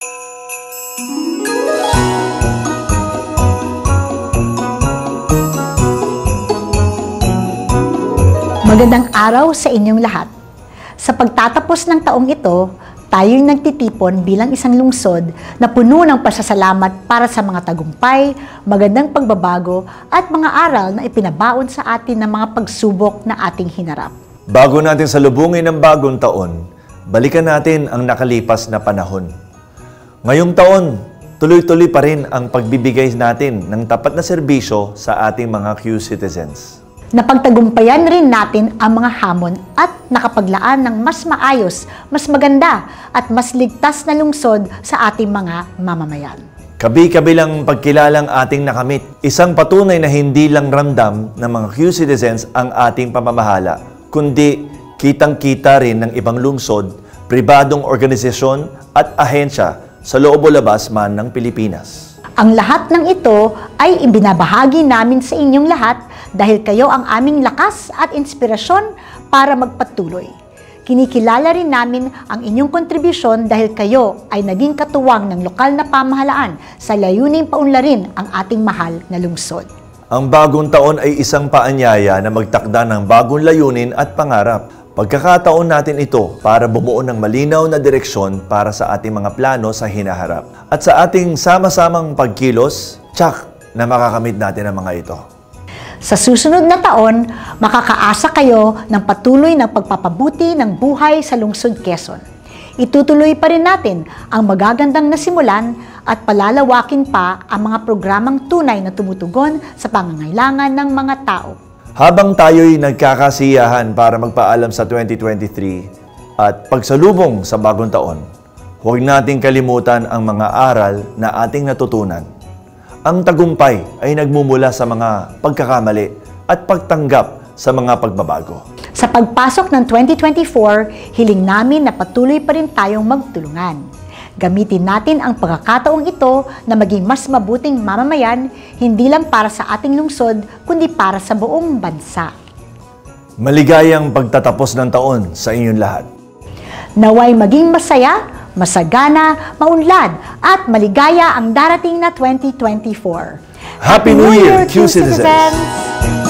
Magandang araw sa inyong lahat. Sa pagtatapos ng taong ito, tayo'y nagtitipon bilang isang lungsod na puno ng pasasalamat para sa mga tagumpay, magandang pagbabago at mga aral na ipinabaon sa atin ng mga pagsubok na ating hinarap. Bago natin salubungin ang bagong taon, balikan natin ang nakalipas na panahon. Ngayong taon, tuloy-tuloy pa rin ang pagbibigay natin ng tapat na serbisyo sa ating mga Q-citizens. Napagtagumpayan rin natin ang mga hamon at nakapaglaan ng mas maayos, mas maganda at mas ligtas na lungsod sa ating mga mamamayan. Kabi-kabilang pagkilalang ating nakamit, isang patunay na hindi lang ramdam ng mga Q-citizens ang ating pamamahala, kundi kitang-kita rin ng ibang lungsod, pribadong organisasyon at ahensya sa loob o labas man ng Pilipinas. Ang lahat ng ito ay ibinabahagi namin sa inyong lahat dahil kayo ang aming lakas at inspirasyon para magpatuloy. Kinikilala rin namin ang inyong kontribusyon dahil kayo ay naging katuwang ng lokal na pamahalaan sa layuning paunlarin ang ating mahal na lungsod. Ang bagong taon ay isang paanyaya na magtakda ng bagong layunin at pangarap. Pagkakataon natin ito para bumuo ng malinaw na direksyon para sa ating mga plano sa hinaharap. At sa ating sama-samang pagkilos, tsak na makakamit natin ang mga ito. Sa susunod na taon, makakaasa kayo ng patuloy ng pagpapabuti ng buhay sa lungsod Quezon. Itutuloy pa rin natin ang magagandang nasimulan at palalawakin pa ang mga programang tunay na tumutugon sa pangangailangan ng mga tao. Habang tayo'y nagkakasiyahan para magpaalam sa 2023 at pagsalubong sa bagong taon, huwag nating kalimutan ang mga aral na ating natutunan. Ang tagumpay ay nagmumula sa mga pagkakamali at pagtanggap sa mga pagbabago. Sa pagpasok ng 2024, hiling namin na patuloy pa rin tayong magtulungan. Gamitin natin ang pagkakataong ito na maging mas mabuting mamamayan, hindi lang para sa ating lungsod, kundi para sa buong bansa. Maligayang pagtatapos ng taon sa inyong lahat. Naway maging masaya, masagana, maunlad at maligaya ang darating na 2024. Happy New Year, Q-citizens!